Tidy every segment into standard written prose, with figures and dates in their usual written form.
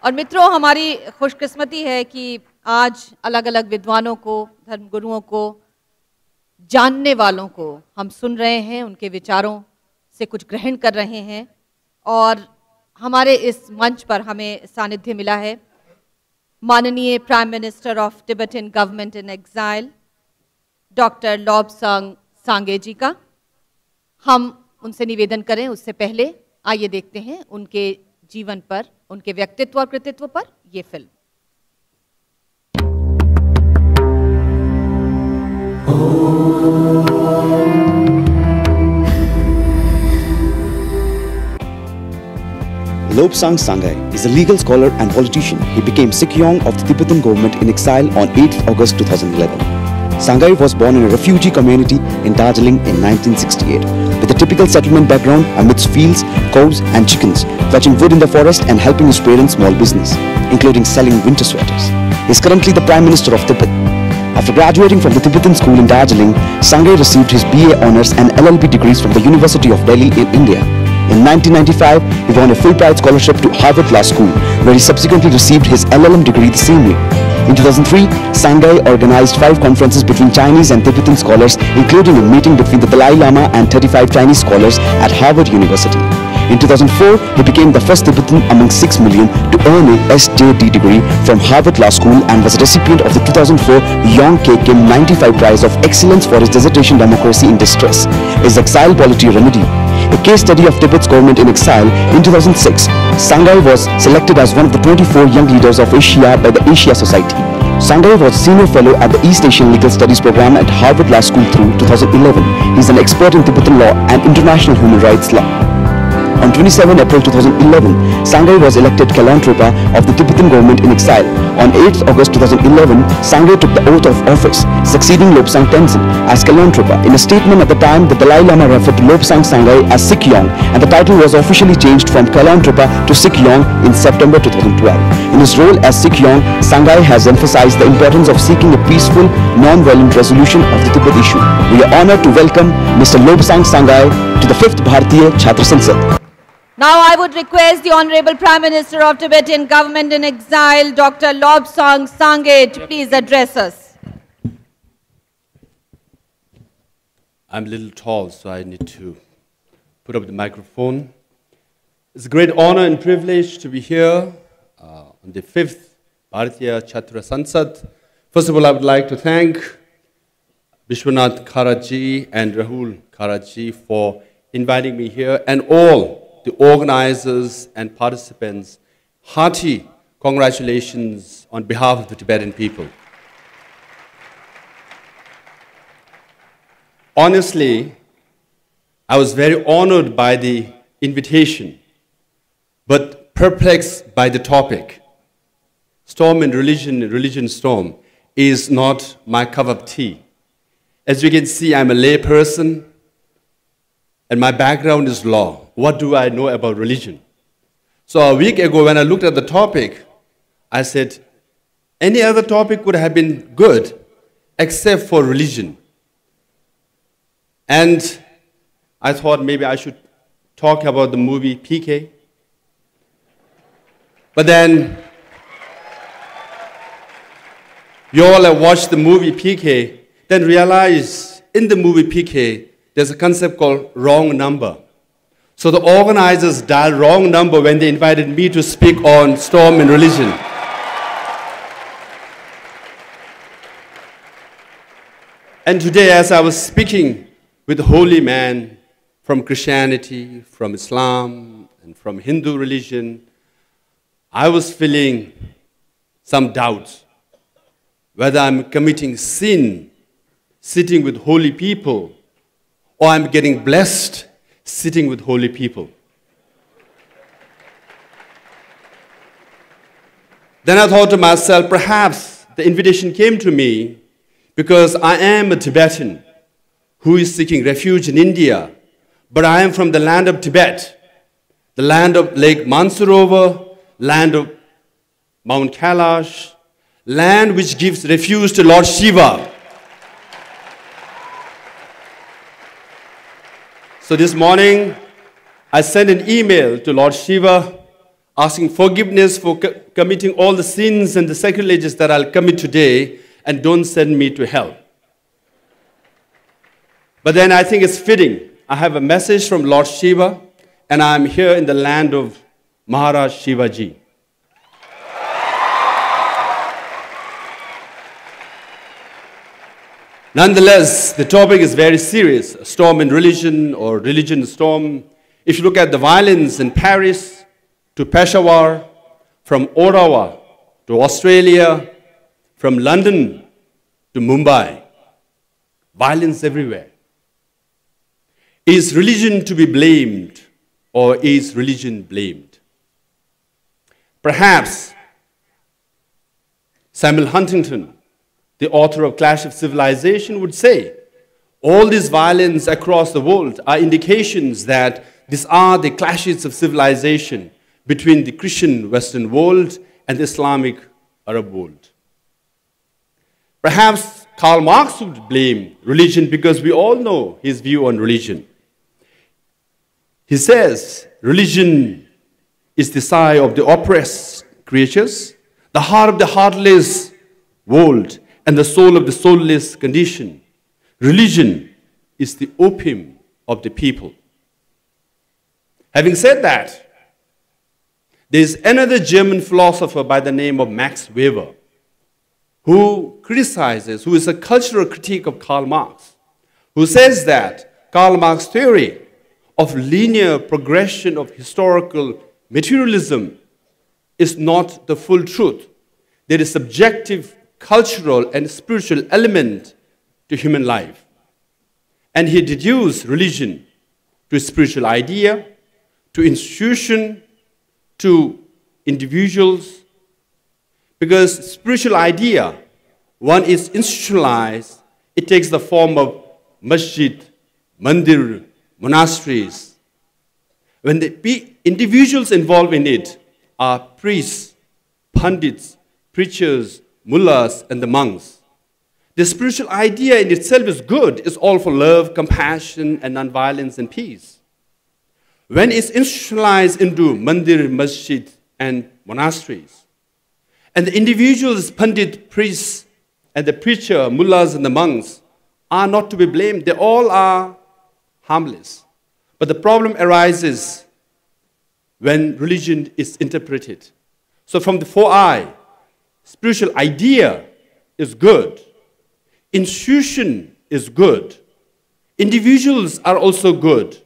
और मित्रों, हमारी खुशकिस्मती है कि आज अलग अलग विद्वानों को, धर्मगुरुओं को, जानने वालों को हम सुन रहे हैं, उनके विचारों से कुछ ग्रहण कर रहे हैं। और हमारे इस मंच पर हमें सानिध्य मिला है माननीय prime minister of Tibetan government in exile doctor Lobsang Sangay ji का। हम उनसे निवेदन करें उससे पहले आइए देखते हैं उनके जीवन पर, उनके व्यक्तित्व और कृतित्व पर ये film. Lobsang Sangay is a legal scholar and politician. He became Sikyong of the Tibetan government in exile on 8th August 2011. Sangay was born in a refugee community in Darjeeling in 1968, with a typical settlement background amidst fields, cows and chickens, fetching wood in the forest and helping his parents' small business, including selling winter sweaters. He is currently the Prime Minister of Tibet. After graduating from the Tibetan school in Darjeeling, Sangay received his BA honours and LLB degrees from the University of Delhi in India. In 1995, he won a Fulbright scholarship to Harvard Law School, where he subsequently received his LLM degree the same year. In 2003, Sangay organized 5 conferences between Chinese and Tibetan scholars, including a meeting between the Dalai Lama and 35 Chinese scholars at Harvard University. In 2004, he became the first Tibetan among 6 million to earn a SJD degree from Harvard Law School and was a recipient of the 2004 Yong K. Kim 95 Prize of Excellence for his dissertation Democracy in Distress, his exile polity remedy. A case study of Tibet's government in exile. In 2006, Sangay was selected as one of the 24 young leaders of Asia by the Asia Society. Sangay was a senior fellow at the East Asian Legal Studies program at Harvard Law School through 2011. He is an expert in Tibetan law and international human rights law. On 27 April 2011, Sangay was elected Kalantropa of the Tibetan government in exile. On 8th August 2011, Sangay took the oath of office, succeeding Lobsang Tenzin as Kalantropa. In a statement at the time, the Dalai Lama referred to Lobsang Sangay as Sikyong, and the title was officially changed from Kalantropa to Sikyong in September 2012. In his role as Sikyong, Sangay has emphasized the importance of seeking a peaceful, non-violent resolution of the Tibet issue. We are honored to welcome Mr. Lobsang Sangay to the 5th Bharatiya Chhatra Sansad. Now I would request the Honorable Prime Minister of Tibetan Government in Exile, Dr. Lobsang Sangay, to please address us. I'm a little tall, so I need to put up the microphone. It's a great honor and privilege to be here on the 5th Bharatiya Chhatra Sansad. First of all, I would like to thank Vishwanath Kharaji and Rahul Kharaji for inviting me here, and all the organizers and participants. Hearty congratulations on behalf of the Tibetan people. Honestly, I was very honored by the invitation, but perplexed by the topic. Storm in religion storm, is not my cup of tea. As you can see, I'm a lay person, and my background is law. What do I know about religion? So a week ago, when I looked at the topic, I said, any other topic would have been good, except for religion. And I thought maybe I should talk about the movie PK. But then, you all have watched the movie PK, then realize in the movie PK, there's a concept called wrong number. So the organizers dialed wrong number when they invited me to speak on storm in religion. And today, as I was speaking with a holy man from Christianity, from Islam, and from Hindu religion, I was feeling some doubts whether I'm committing sin sitting with holy people, or I'm getting blessed sitting with holy people. Then I thought to myself, perhaps the invitation came to me because I am a Tibetan who is seeking refuge in India, but I am from the land of Tibet, the land of Lake Mansarovar, land of Mount Kailash, land which gives refuge to Lord Shiva. So this morning, I sent an email to Lord Shiva asking forgiveness for committing all the sins and the sacrileges that I'll commit today, and don't send me to hell. But then I think it's fitting. I have a message from Lord Shiva, and I'm here in the land of Maharaj Shivaji. Nonetheless, the topic is very serious, a storm in religion or religion storm. If you look at the violence in Paris to Peshawar, from Ottawa to Australia, from London to Mumbai, violence everywhere. Is religion to be blamed, or is religion blamed? Perhaps Samuel Huntington, the author of Clash of Civilization, would say, all this violence across the world are indications that these are the clashes of civilization between the Christian Western world and the Islamic Arab world. Perhaps Karl Marx would blame religion because we all know his view on religion. He says, religion is the sigh of the oppressed creatures, the heart of the heartless world, and the soul of the soulless condition. Religion is the opium of the people. Having said that, there is another German philosopher by the name of Max Weber who criticizes, who is a cultural critique of Karl Marx, who says that Karl Marx's theory of linear progression of historical materialism is not the full truth. There is subjective, cultural, and spiritual element to human life. And he deduced religion to a spiritual idea, to institution, to individuals. Because spiritual idea, one is institutionalized, it takes the form of masjid, mandir, monasteries. When the individuals involved in it are priests, pundits, preachers, mullahs, and the monks. The spiritual idea in itself is good. It's all for love, compassion, and nonviolence and peace. When it's institutionalized into mandir, masjid, and monasteries, and the individuals, pundit, priests, and the preacher, mullahs, and the monks are not to be blamed. They all are harmless. But the problem arises when religion is interpreted. So from the 4I, spiritual idea is good. Institution is good. Individuals are also good.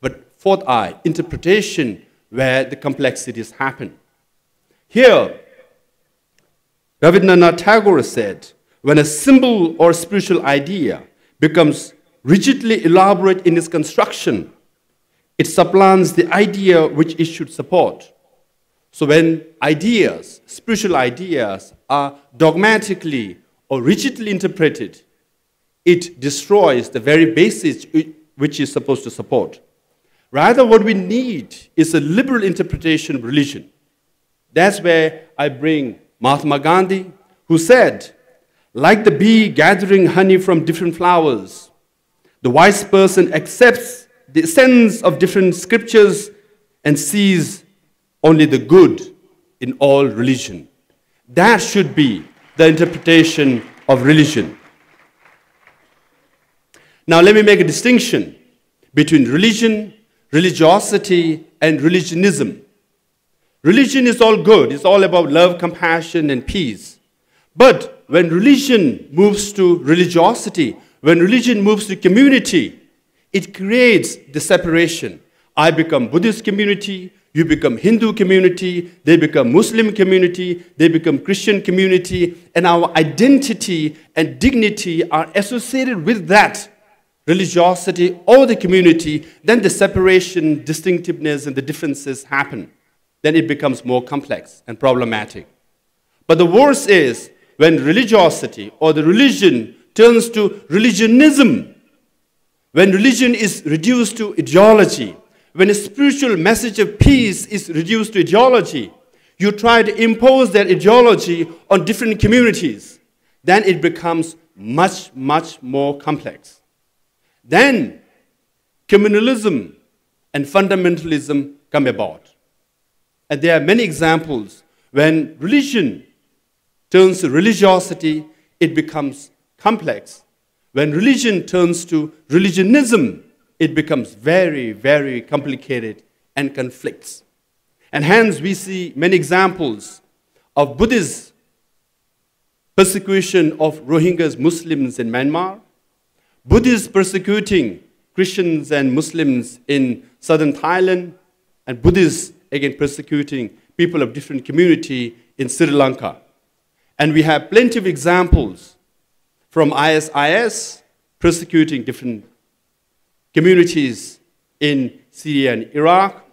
But 4I, interpretation, where the complexities happen. Here, Rabindranath Tagore said, when a symbol or spiritual idea becomes rigidly elaborate in its construction, it supplants the idea which it should support. So when ideas, spiritual ideas, are dogmatically or rigidly interpreted, it destroys the very basis which is supposed to support. Rather, what we need is a liberal interpretation of religion. That's where I bring Mahatma Gandhi, who said, like the bee gathering honey from different flowers, the wise person accepts the essence of different scriptures and sees only the good in all religion. That should be the interpretation of religion. Now let me make a distinction between religion, religiosity, and religionism. Religion is all good. It's all about love, compassion, and peace. But when religion moves to religiosity, when religion moves to community, it creates the separation. I become Buddhist community, you become Hindu community, they become Muslim community, they become Christian community, and our identity and dignity are associated with that religiosity or the community. Then the separation, distinctiveness, and the differences happen. Then it becomes more complex and problematic. But the worst is when religiosity or the religion turns to religionism, when religion is reduced to ideology, when a spiritual message of peace is reduced to ideology, you try to impose that ideology on different communities, then it becomes much, much more complex. Then communalism and fundamentalism come about. And there are many examples when religion turns to religiosity, it becomes complex. When religion turns to religionism, it becomes very, very complicated and conflicts. And hence we see many examples of Buddhist persecution of Rohingyas Muslims in Myanmar, Buddhists persecuting Christians and Muslims in southern Thailand, and Buddhists again persecuting people of different community in Sri Lanka. And we have plenty of examples from ISIS persecuting different communities in Syria and Iraq,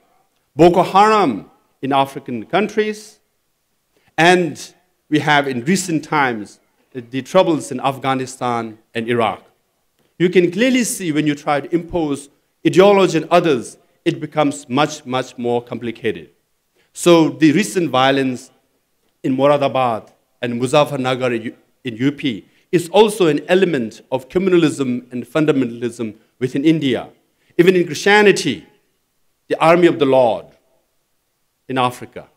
Boko Haram in African countries, and we have in recent times the troubles in Afghanistan and Iraq. You can clearly see when you try to impose ideology on others, it becomes much, much more complicated. So the recent violence in Moradabad and Muzaffarnagar in UP is also an element of communalism and fundamentalism within India. Even in Christianity, the Army of the Lord in Africa.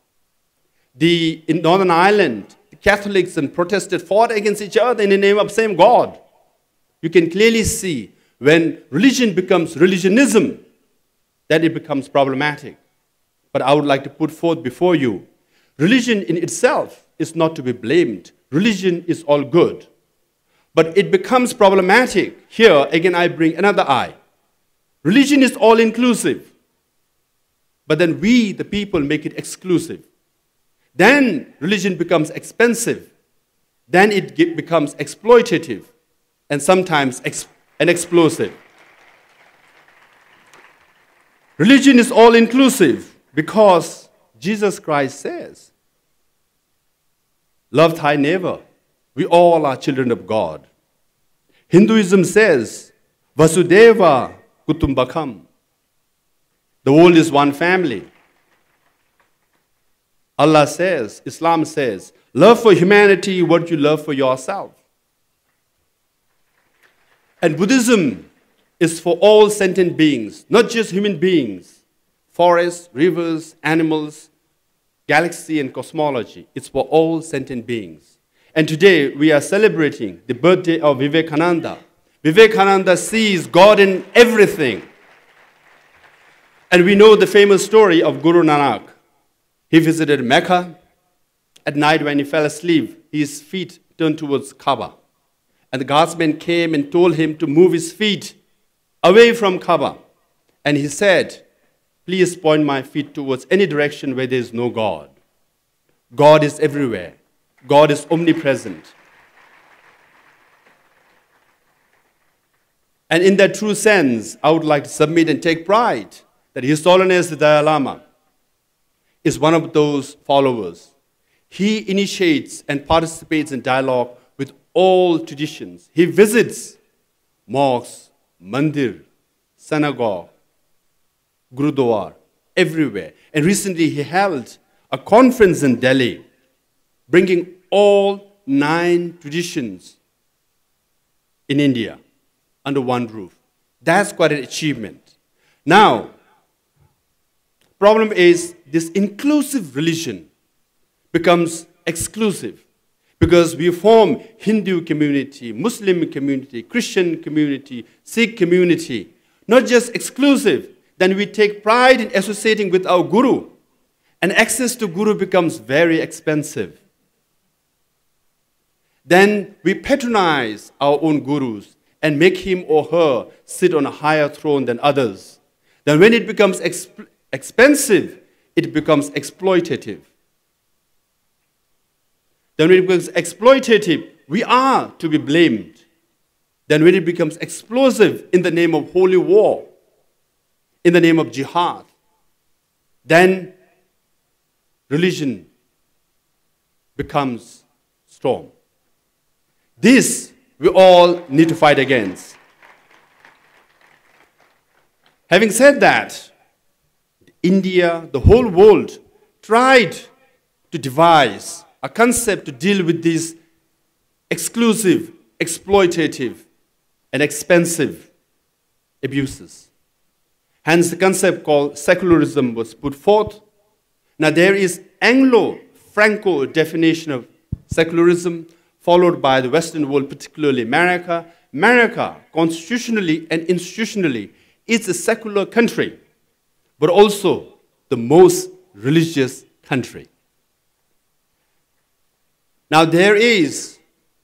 In Northern Ireland, the Catholics and Protestants fought against each other in the name of the same God. You can clearly see when religion becomes religionism, that it becomes problematic. But I would like to put forth before you, religion in itself is not to be blamed. Religion is all good. But it becomes problematic. Here, again, I bring another eye. Religion is all-inclusive. But then we, the people, make it exclusive. Then religion becomes expensive. Then it becomes exploitative and sometimes explosive. Religion is all-inclusive because Jesus Christ says, love thy neighbor. We all are children of God. Hinduism says, Vasudeva Kutumbakam. The world is one family. Allah says, Islam says, love for humanity what you love for yourself. And Buddhism is for all sentient beings, not just human beings. Forests, rivers, animals, galaxy and cosmology. It's for all sentient beings. And today we are celebrating the birthday of Vivekananda. Vivekananda sees God in everything. And we know the famous story of Guru Nanak. He visited Mecca. At night when he fell asleep, his feet turned towards Kaaba. And the guardsman came and told him to move his feet away from Kaaba. And he said, please point my feet towards any direction where there is no God. God is everywhere. God is omnipresent. And in that true sense, I would like to submit and take pride that His Holiness the Dalai Lama is one of those followers. He initiates and participates in dialogue with all traditions. He visits mosques, mandir, synagogue, gurudwara, everywhere. And recently he held a conference in Delhi, bringing all 9 traditions in India under one roof. That's quite an achievement. Now, problem is this inclusive religion becomes exclusive because we form Hindu community, Muslim community, Christian community, Sikh community, not just exclusive. Then we take pride in associating with our guru, and access to guru becomes very expensive. Then we patronize our own gurus and make him or her sit on a higher throne than others. Then when it becomes expensive, it becomes exploitative. Then when it becomes exploitative, we are to be blamed. Then when it becomes explosive in the name of holy war, in the name of jihad, then religion becomes strong. This we all need to fight against. Having said that, India, the whole world, tried to devise a concept to deal with these exclusive, exploitative, and expensive abuses. Hence, the concept called secularism was put forth, Now there is Anglo-Franco definition of secularism, followed by the Western world, particularly America. America, constitutionally and institutionally, is a secular country, but also the most religious country. Now there is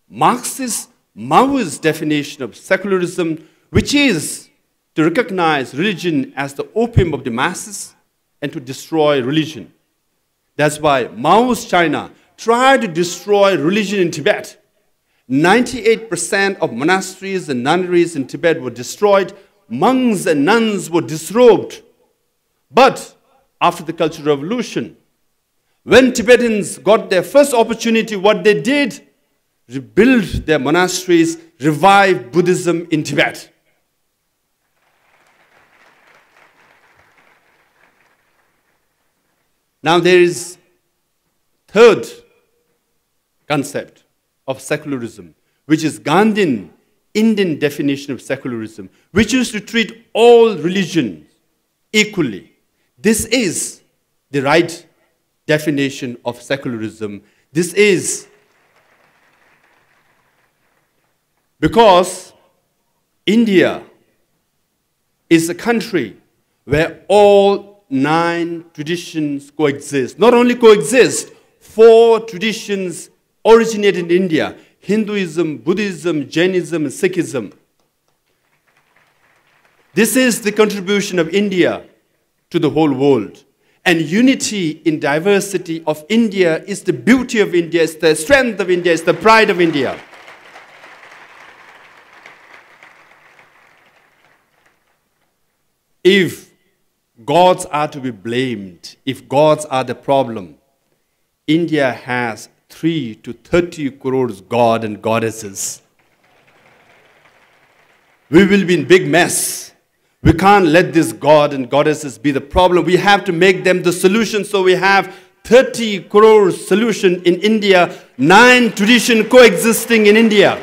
Marxist-Maoist definition of secularism, which is to recognize religion as the opium of the masses and to destroy religion. That's why Mao's China tried to destroy religion in Tibet. 98% of monasteries and nunneries in Tibet were destroyed. Monks and nuns were disrobed. But after the Cultural Revolution, when Tibetans got their first opportunity, what they did, rebuild their monasteries, revive Buddhism in Tibet. Now there is third concept of secularism, which is Gandhian Indian definition of secularism, which is to treat all religions equally. This is the right definition of secularism. This is because India is a country where all 9 traditions coexist. Not only coexist, 4 traditions originated in India: Hinduism, Buddhism, Jainism, and Sikhism. This is the contribution of India to the whole world. And unity in diversity of India is the beauty of India, it's the strength of India, it's the pride of India. If gods are to be blamed, if gods are the problem, India has 3 to 30 crores god and goddesses. We will be in big mess. We can't let these god and goddesses be the problem. We have to make them the solution. So we have 30 crores solution in India, 9 traditions coexisting in India.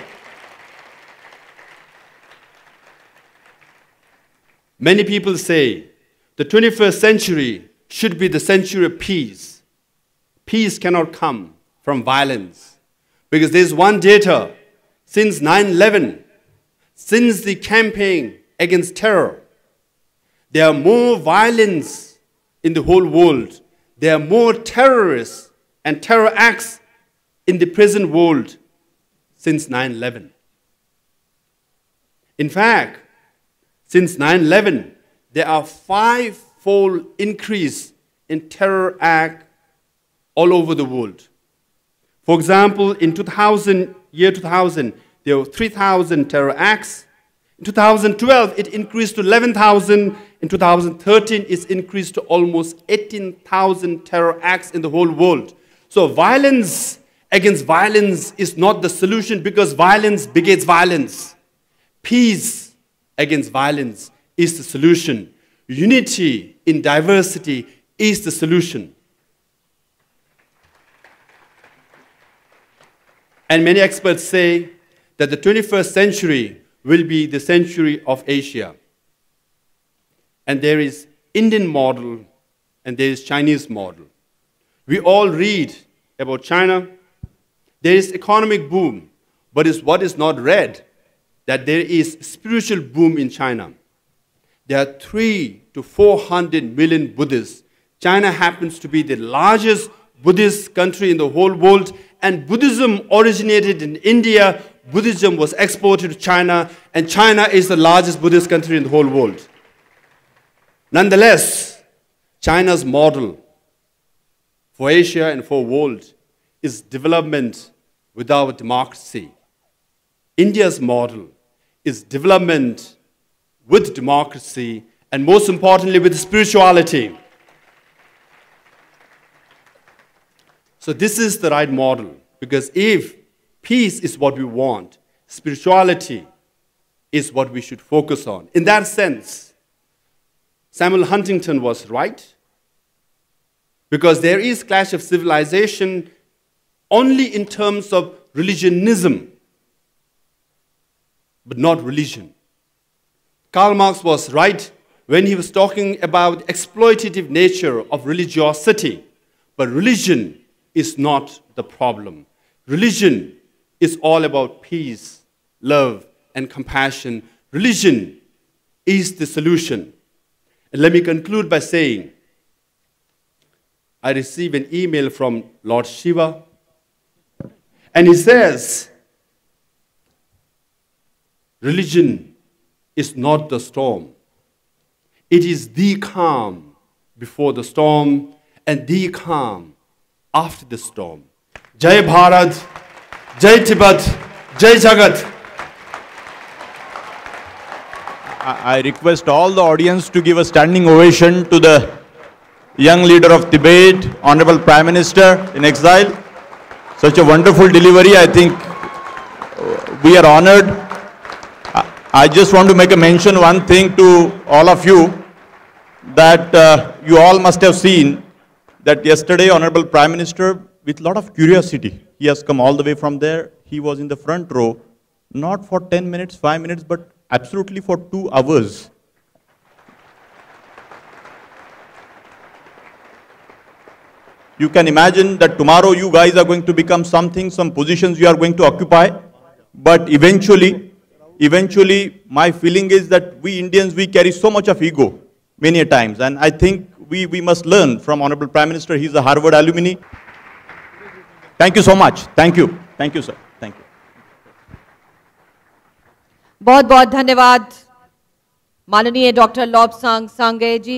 Many people say the 21st century should be the century of peace. Peace cannot come from violence, because there is one data: since 9/11, since the campaign against terror, there are more violence in the whole world. There are more terrorists and terror acts in the present world since 9/11. In fact, since 9/11, there are 5-fold increase in terror act all over the world. For example, in 2000, there were 3,000 terror acts. In 2012, it increased to 11,000. In 2013, it's increased to almost 18,000 terror acts in the whole world. So violence against violence is not the solution, because violence begets violence. Peace against violence is the solution. Unity in diversity is the solution. And many experts say that the 21st century will be the century of Asia. And there is Indian model and there is Chinese model. We all read about China. There is economic boom, but what is not read, that there is spiritual boom in China. There are 300 to 400 million Buddhists. China happens to be the largest Buddhist country in the whole world, and Buddhism originated in India. Buddhism was exported to China, and China is the largest Buddhist country in the whole world. Nonetheless, China's model for Asia and for the world is development without democracy. India's model is development with democracy, and most importantly, with spirituality. So this is the right model, because if peace is what we want, spirituality is what we should focus on. In that sense, Samuel Huntington was right, because there is clash of civilization only in terms of religionism, but not religion. Karl Marx was right when he was talking about the exploitative nature of religiosity. But religion is not the problem. Religion is all about peace, love, and compassion. Religion is the solution. And let me conclude by saying, I received an email from Lord Shiva, and he says, religion is not the storm. It is the calm before the storm and the calm after the storm. Jai Bharat, Jai Tibet, Jai Jagat. I request all the audience to give a standing ovation to the young leader of Tibet, Honorable Prime Minister in exile. Such a wonderful delivery. I think we are honored. I just want to make a mention one thing to all of you, that you all must have seen that yesterday Honorable Prime Minister, with a lot of curiosity, he has come all the way from there. He was in the front row, not for 10 minutes, 5 minutes, but absolutely for 2 hours. You can imagine that tomorrow you guys are going to become something, some positions you are going to occupy. But eventually, my feeling is that we Indians, we carry so much of ego many a times. And I think we must learn from Honorable Prime Minister. He's a Harvard alumni. Thank you so much. Thank you. Thank you, sir. Thank you. बहुत बहुत धन्यवाद माननीय doctor Lobsang Sangay जी।